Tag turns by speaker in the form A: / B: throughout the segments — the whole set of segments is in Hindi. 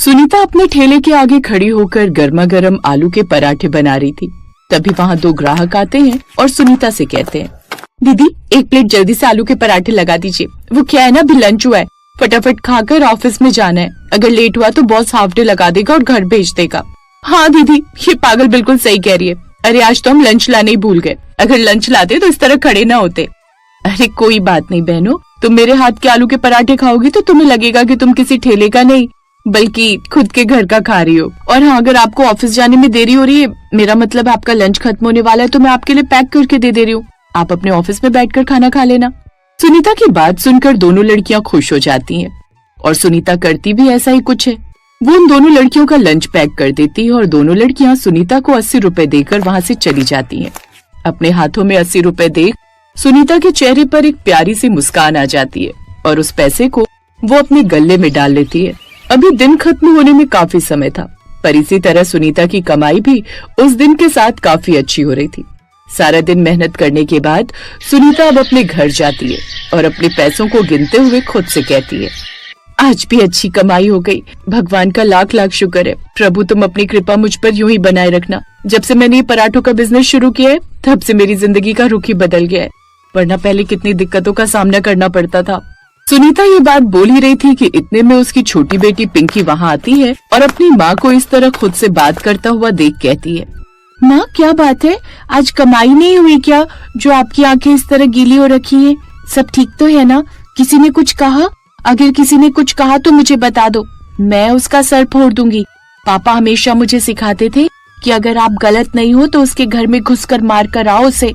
A: सुनीता अपने ठेले के आगे खड़ी होकर गर्मा गर्म आलू के पराठे बना रही थी। तभी वहाँ दो ग्राहक आते हैं और सुनीता से कहते हैं, दीदी एक प्लेट जल्दी से आलू के पराठे लगा दीजिए। वो क्या है ना, अभी लंच हुआ है, फटाफट खाकर ऑफिस में जाना है। अगर लेट हुआ तो बॉस हाफ डे लगा देगा और घर भेज देगा। हाँ दीदी, ये पागल बिल्कुल सही कह रही है। अरे आज तो हम लंच लाने ही भूल गए, अगर लंच लाते तो इस तरह खड़े ना होते। अरे कोई बात नहीं बहनों, तुम मेरे हाथ के आलू के पराठे खाओगी तो तुम्हें लगेगा कि तुम किसी ठेले का नहीं बल्कि खुद के घर का खा रही हो। और हाँ, अगर आपको ऑफिस जाने में देरी हो रही है, मेरा मतलब आपका लंच खत्म होने वाला है, तो मैं आपके लिए पैक करके दे रही हूँ। आप अपने ऑफिस में बैठकर खाना खा लेना। सुनीता की बात सुनकर दोनों लड़कियां खुश हो जाती हैं और सुनीता करती भी ऐसा ही कुछ है। वो उन दोनों लड़कियों का लंच पैक कर देती है और दोनों लड़कियां सुनीता को 80 रुपए देकर वहाँ से चली जाती हैं। अपने हाथों में 80 रुपए देख सुनीता के चेहरे पर एक प्यारी सी मुस्कान आ जाती है और उस पैसे को वो अपने गले में डाल लेती है। अभी दिन खत्म होने में काफी समय था, पर इसी तरह सुनीता की कमाई भी उस दिन के साथ काफी अच्छी हो रही थी। सारा दिन मेहनत करने के बाद सुनीता अब अपने घर जाती है और अपने पैसों को गिनते हुए खुद से कहती है, आज भी अच्छी कमाई हो गई। भगवान का लाख लाख शुक्र है। प्रभु तुम अपनी कृपा मुझ पर यूं ही बनाए रखना। जब से मैंने ये पराठों का बिजनेस शुरू किया है, तब से मेरी जिंदगी का रुख ही बदल गया है, वरना पहले कितनी दिक्कतों का सामना करना पड़ता था। सुनीता ये बात बोल ही रही थी कि इतने में उसकी छोटी बेटी पिंकी वहाँ आती है और अपनी माँ को इस तरह खुद से बात करता हुआ देख कहती है, माँ क्या बात है, आज कमाई नहीं हुई क्या, जो आपकी आंखें इस तरह गीली हो रखी हैं? सब ठीक तो है ना? किसी ने कुछ कहा? अगर किसी ने कुछ कहा तो मुझे बता दो, मैं उसका सर फोड़ दूंगी। पापा हमेशा मुझे सिखाते थे कि अगर आप गलत नहीं हो तो उसके घर में घुसकर मार कर आओ उसे।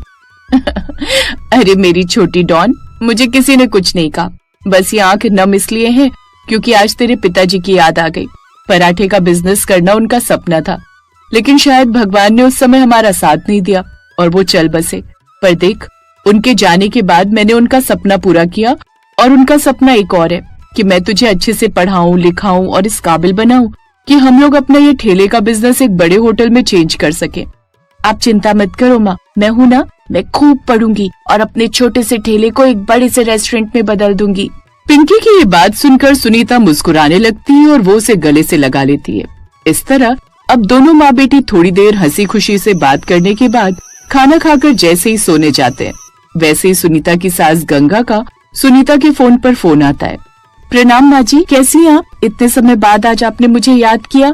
A: अरे मेरी छोटी डॉन, मुझे किसी ने कुछ नहीं कहा, बस ये आंख नम इसलिए है क्योंकि आज तेरे पिताजी की याद आ गई। पराठे का बिजनेस करना उनका सपना था, लेकिन शायद भगवान ने उस समय हमारा साथ नहीं दिया और वो चल बसे। पर देख, उनके जाने के बाद मैंने उनका सपना पूरा किया और उनका सपना एक और है कि मैं तुझे अच्छे से पढ़ाऊं, लिखाऊं और इस काबिल बनाऊं कि हम लोग अपना ये ठेले का बिजनेस एक बड़े होटल में चेंज कर सके। आप चिंता मत करो माँ, मैं हूँ ना, मैं खूब पढ़ूंगी और अपने छोटे से ठेले को एक बड़े से रेस्टोरेंट में बदल दूंगी। पिंकी की ये बात सुनकर सुनीता मुस्कुराने लगती है और वो उसे गले से लगा लेती है। इस तरह अब दोनों माँ बेटी थोड़ी देर हंसी खुशी से बात करने के बाद खाना खाकर जैसे ही सोने जाते हैं, वैसे ही सुनीता की सास गंगा का सुनीता के फोन पर फोन आता है। प्रणाम माँ जी, कैसी हैं आप? इतने समय बाद आज आपने मुझे याद किया।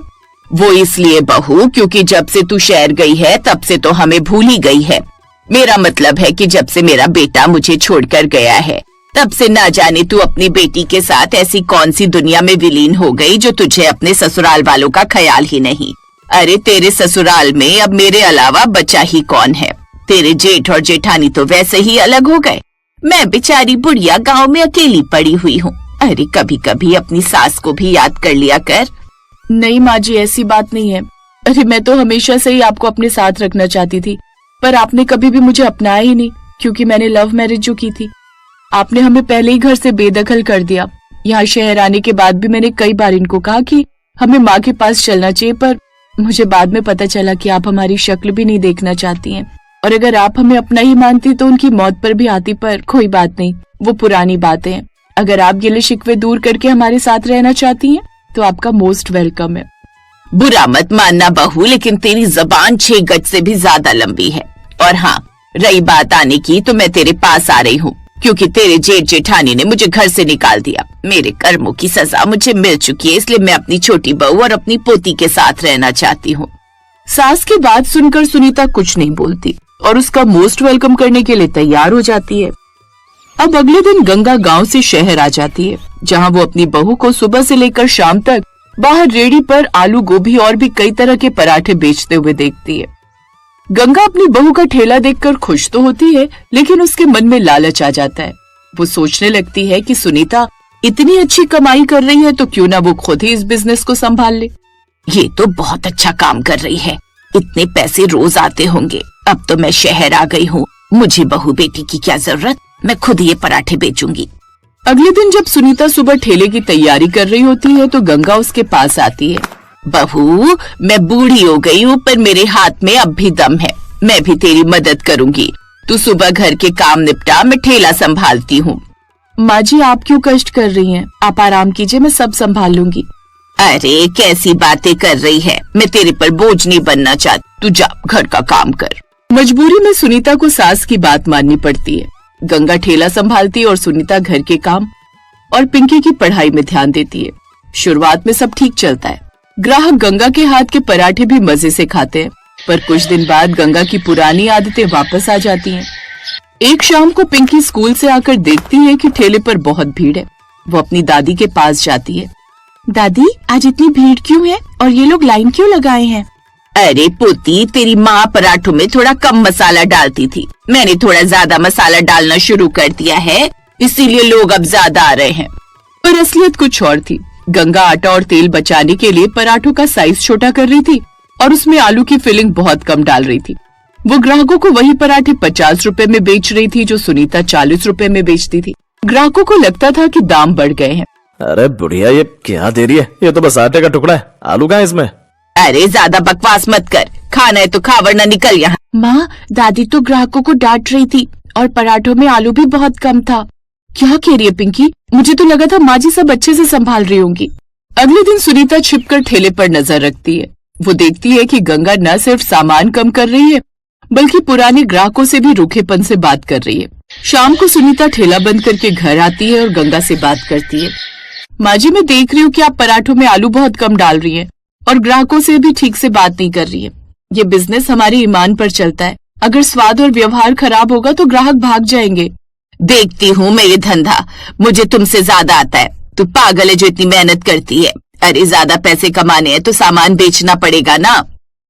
B: वो इसलिए बहू क्योंकि जब से तू शहर गई है तब से तो हमें भूल ही गई है। मेरा मतलब है कि जब से मेरा बेटा मुझे छोड़कर गया है तब से ना जाने तू अपनी बेटी के साथ ऐसी कौन सी दुनिया में विलीन हो गई जो तुझे अपने ससुराल वालों का ख्याल ही नहीं। अरे तेरे ससुराल में अब मेरे अलावा बचा ही कौन है? तेरे जेठ और जेठानी तो वैसे ही अलग हो गए। मैं बेचारी बुढ़िया गांव में अकेली पड़ी हुई हूँ। अरे कभी कभी अपनी सास को भी याद कर लिया कर।
A: नहीं माँ जी, ऐसी बात नहीं है। अरे मैं तो हमेशा से ही आपको अपने साथ रखना चाहती थी, पर आपने कभी भी मुझे अपनाया ही नहीं, क्योंकि मैंने लव मैरिज जो की थी। आपने हमें पहले ही घर से बेदखल कर दिया। यहाँ शहर आने के बाद भी मैंने कई बार इनको कहा कि हमें माँ के पास चलना चाहिए, पर मुझे बाद में पता चला कि आप हमारी शक्ल भी नहीं देखना चाहती हैं, और अगर आप हमें अपना ही मानती तो उनकी मौत पर भी आती। पर कोई बात नहीं, वो पुरानी बातें हैं। अगर आप गिले शिकवे दूर करके हमारे साथ रहना चाहती हैं तो आपका मोस्ट वेलकम है।
B: बुरा मत मानना बहू, लेकिन तेरी जबान 6 गज से भी ज्यादा लंबी है। और हाँ, रही बात आने की, तो मैं तेरे पास आ रही हूँ क्योंकि तेरे जेठ जेठानी ने मुझे घर से निकाल दिया। मेरे कर्मों की सजा मुझे मिल चुकी है, इसलिए मैं अपनी छोटी बहू और अपनी पोती के साथ रहना चाहती हूँ।
A: सास की बात सुनकर सुनीता कुछ नहीं बोलती और उसका मोस्ट वेलकम करने के लिए तैयार हो जाती है। अब अगले दिन गंगा गांव से शहर आ जाती है, जहां वो अपनी बहू को सुबह से लेकर शाम तक बाहर रेडी पर आलू गोभी और भी कई तरह के पराठे बेचते हुए देखती है। गंगा अपनी बहू का ठेला देखकर खुश तो होती है, लेकिन उसके मन में लालच आ जाता है। वो सोचने लगती है कि सुनीता इतनी अच्छी कमाई कर रही है तो क्यों ना वो खुद ही इस बिजनेस को संभाल ले।
B: ये तो बहुत अच्छा काम कर रही है, इतने पैसे रोज आते होंगे। अब तो मैं शहर आ गई हूँ, मुझे बहू बेटी की क्या जरूरत, मैं खुद ये पराठे बेचूंगी।
A: अगले दिन जब सुनीता सुबह ठेले की तैयारी कर रही होती है तो गंगा उसके पास आती है।
B: बहू, मैं बूढ़ी हो गई हूँ पर मेरे हाथ में अब भी दम है, मैं भी तेरी मदद करूंगी। तू सुबह घर के काम निपटा, मैं ठेला संभालती हूँ।
A: माँ जी, आप क्यों कष्ट कर रही हैं? आप आराम कीजिए, मैं सब संभाल लूंगी।
B: अरे कैसी बातें कर रही है, मैं तेरे पर बोझ नहीं बनना चाहती, तू जा घर का काम कर।
A: मजबूरी में सुनीता को सास की बात माननी पड़ती है। गंगा ठेला संभालती है और सुनीता घर के काम और पिंकी की पढ़ाई में ध्यान देती है। शुरुआत में सब ठीक चलता है। ग्राहक गंगा के हाथ के पराठे भी मजे से खाते हैं, पर कुछ दिन बाद गंगा की पुरानी आदतें वापस आ जाती हैं। एक शाम को पिंकी स्कूल से आकर देखती है कि ठेले पर बहुत भीड़ है। वो अपनी दादी के पास जाती है। दादी, आज इतनी भीड़ क्यों है और ये लोग लाइन क्यों लगाए हैं?
B: अरे पोती, तेरी माँ पराठों में थोड़ा कम मसाला डालती थी, मैंने थोड़ा ज्यादा मसाला डालना शुरू कर दिया है, इसीलिए लोग अब ज्यादा आ रहे हैं।
A: पर असलियत कुछ और थी। गंगा आटा और तेल बचाने के लिए पराठों का साइज छोटा कर रही थी और उसमें आलू की फिलिंग बहुत कम डाल रही थी। वो ग्राहकों को वही पराठे 50 रुपए में बेच रही थी जो सुनीता 40 रुपए में बेचती थी। ग्राहकों को लगता था कि दाम बढ़ गए हैं।
C: अरे बुढ़िया, ये क्या दे रही है? ये तो बस आटे का टुकड़ा है, आलू कहाँ है इसमें?
B: अरे ज्यादा बकवास मत कर, खाना है तो खा वरना निकल यहाँ।
A: माँ, दादी तो ग्राहकों को डांट रही थी और पराठों में आलू भी बहुत कम था। क्या कह रही है पिंकी? मुझे तो लगा था माँ जी सब अच्छे से संभाल रही होंगी। अगले दिन सुनीता छिपकर ठेले पर नजर रखती है। वो देखती है कि गंगा न सिर्फ सामान कम कर रही है बल्कि पुराने ग्राहकों से भी रूखेपन से बात कर रही है। शाम को सुनीता ठेला बंद करके घर आती है और गंगा से बात करती है। माँ जी, मैं देख रही हूँ कि आप पराठों में आलू बहुत कम डाल रही हैं और ग्राहकों से भी ठीक से बात नहीं कर रही है। ये बिजनेस हमारे ईमान पर चलता है, अगर स्वाद और व्यवहार खराब होगा तो ग्राहक भाग जाएंगे।
B: देखती हूँ मैं ये धंधा, मुझे तुमसे ज्यादा आता है। तू पागल है जो इतनी मेहनत करती है। अरे ज्यादा पैसे कमाने हैं तो सामान बेचना पड़ेगा ना।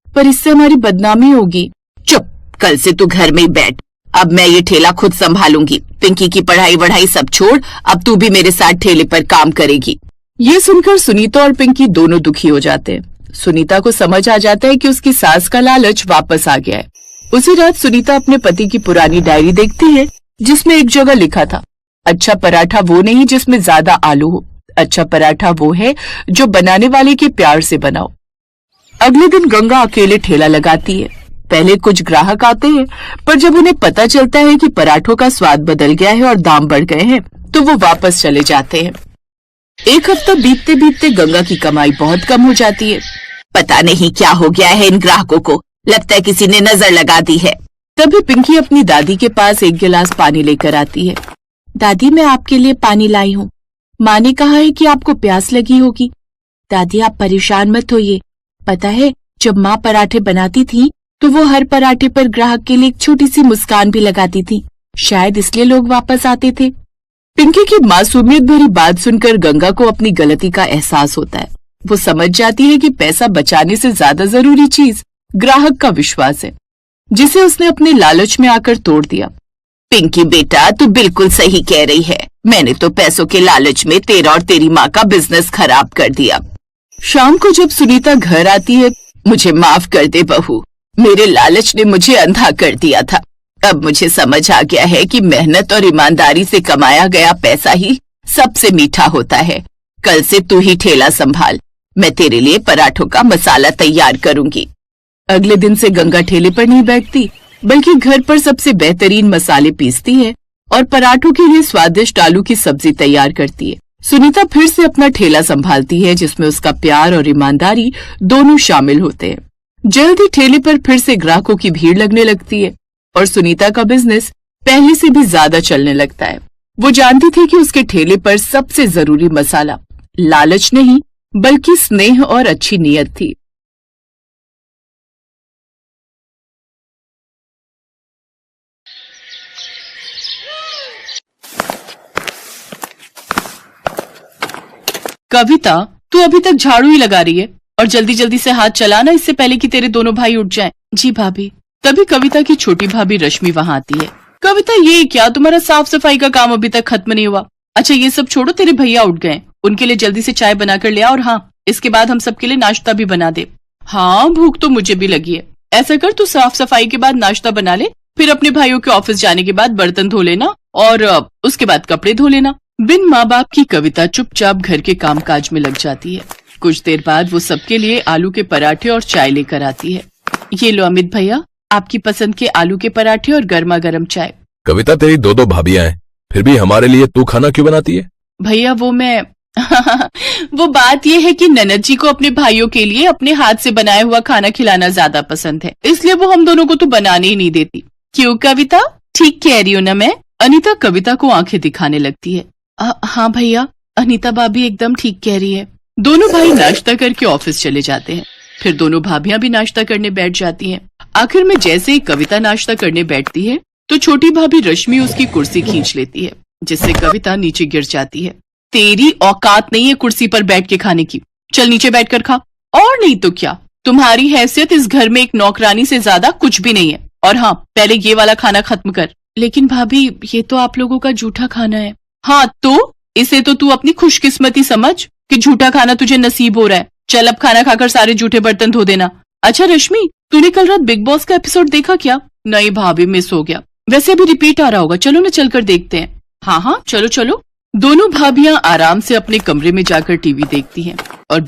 A: पर इससे हमारी बदनामी होगी।
B: चुप, कल से तू घर में ही बैठ, अब मैं ये ठेला खुद संभालूंगी। पिंकी की पढ़ाई वढ़ाई सब छोड़, अब तू भी मेरे साथ ठेले पर काम करेगी।
A: ये सुनकर सुनीता और पिंकी दोनों दुखी हो जाते हैं। सुनीता को समझ आ जाता है कि उसकी सास का लालच वापस आ गया है। उसी रात सुनीता अपने पति की पुरानी डायरी देखती है जिसमें एक जगह लिखा था, अच्छा पराठा वो नहीं जिसमें ज्यादा आलू हो, अच्छा पराठा वो है जो बनाने वाले के प्यार से बनाओ। अगले दिन गंगा अकेले ठेला लगाती है। पहले कुछ ग्राहक आते हैं, पर जब उन्हें पता चलता है कि पराठों का स्वाद बदल गया है और दाम बढ़ गए हैं तो वो वापस चले जाते हैं। एक हफ्ता बीतते बीतते गंगा की कमाई बहुत कम हो जाती है।
B: पता नहीं क्या हो गया है इन ग्राहकों को, लगता है किसी ने नजर लगा दी है।
A: तभी पिंकी अपनी दादी के पास एक गिलास पानी लेकर आती है। दादी, मैं आपके लिए पानी लाई हूँ। माँ ने कहा है कि आपको प्यास लगी होगी। दादी, आप परेशान मत होइए। पता है, जब माँ पराठे बनाती थी तो वो हर पराठे पर ग्राहक के लिए एक छोटी सी मुस्कान भी लगाती थी, शायद इसलिए लोग वापस आते थे। पिंकी की मासूमियत भरी बात सुनकर गंगा को अपनी गलती का एहसास होता है। वो समझ जाती है कि पैसा बचाने से ज्यादा जरूरी चीज ग्राहक का विश्वास है, जिसे उसने अपने लालच में आकर तोड़ दिया।
B: पिंकी बेटा, तू बिल्कुल सही कह रही है, मैंने तो पैसों के लालच में तेरा और तेरी माँ का बिजनेस खराब कर दिया।
A: शाम को जब सुनीता घर आती है,
B: मुझे माफ कर दे बहू, मेरे लालच ने मुझे अंधा कर दिया था। अब मुझे समझ आ गया है कि मेहनत और ईमानदारी से कमाया गया पैसा ही सबसे मीठा होता है। कल से तू ही ठेला संभाल, मैं तेरे लिए पराठों का मसाला तैयार करूंगी।
A: अगले दिन से गंगा ठेले पर नहीं बैठती बल्कि घर पर सबसे बेहतरीन मसाले पीसती है और पराठों के लिए स्वादिष्ट आलू की सब्जी तैयार करती है। सुनीता फिर से अपना ठेला संभालती है जिसमें उसका प्यार और ईमानदारी दोनों शामिल होते हैं। जल्द ही ठेले पर फिर से ग्राहकों की भीड़ लगने लगती है और सुनीता का बिजनेस पहले से भी ज्यादा चलने लगता है। वो जानती थी कि उसके ठेले पर सबसे जरूरी मसाला लालच नहीं बल्कि स्नेह और अच्छी नीयत थी। कविता, तू अभी तक झाड़ू ही लगा रही है और जल्दी जल्दी से हाथ चलाना इससे पहले कि तेरे दोनों भाई उठ जाएं। जी भाभी। तभी कविता की छोटी भाभी रश्मि वहां आती है। कविता, ये क्या तुम्हारा साफ सफाई का काम अभी तक खत्म नहीं हुआ? अच्छा ये सब छोड़ो, तेरे भैया उठ गए, उनके लिए जल्दी से चाय बनाकर ले आ और हाँ, इसके बाद हम सबके लिए नाश्ता भी बना दे। हाँ, भूख तो मुझे भी लगी है। ऐसा कर, तू साफ सफाई के बाद नाश्ता बना ले, फिर अपने भाइयों के ऑफिस जाने के बाद बर्तन धो लेना और उसके बाद कपड़े धो लेना। बिन माँ बाप की कविता चुपचाप घर के कामकाज में लग जाती है। कुछ देर बाद वो सबके लिए आलू के पराठे और चाय लेकर आती है। ये लो अमित भैया, आपकी पसंद के आलू के पराठे और गर्मा गर्म चाय।
D: कविता, तेरी दो भाभियां हैं, फिर भी हमारे लिए तू खाना क्यों बनाती है?
A: भैया वो मैं वो बात ये है कि ननद जी को अपने भाइयों के लिए अपने हाथ से बनाया हुआ खाना खिलाना ज्यादा पसंद है, इसलिए वो हम दोनों को तो बनाने ही नहीं देती। क्यों कविता, ठीक कह रही हूँ ना मैं? अनीता कविता को आंखें दिखाने लगती है। हाँ भैया, अनीता भाभी एकदम ठीक कह रही है। दोनों भाई नाश्ता करके ऑफिस चले जाते हैं। फिर दोनों भाभियां भी नाश्ता करने बैठ जाती हैं। आखिर में जैसे ही कविता नाश्ता करने बैठती है तो छोटी भाभी रश्मि उसकी कुर्सी खींच लेती है, जिससे कविता नीचे गिर जाती है। तेरी औकात नहीं है कुर्सी पर बैठ के खाने की, चल नीचे बैठकर खा। और नहीं तो क्या, तुम्हारी हैसियत इस घर में एक नौकरानी से ज्यादा कुछ भी नहीं है। और हाँ, पहले ये वाला खाना खत्म कर। लेकिन भाभी, ये तो आप लोगों का झूठा खाना है। हाँ तो इसे तो तू अपनी खुशकिस्मती समझ कि झूठा खाना तुझे नसीब हो रहा है। चल अब खाना खाकर सारे झूठे बर्तन धो देना। अच्छा रश्मि, तूने कल रात बिग बॉस का एपिसोड देखा क्या? नहीं भाभी, मिस हो गया। वैसे अभी रिपीट आ रहा होगा, चलो ना चलकर देखते हैं। हाँ हाँ चलो चलो। दोनों भाभियां आराम से अपने कमरे में जाकर टीवी देखती हैं और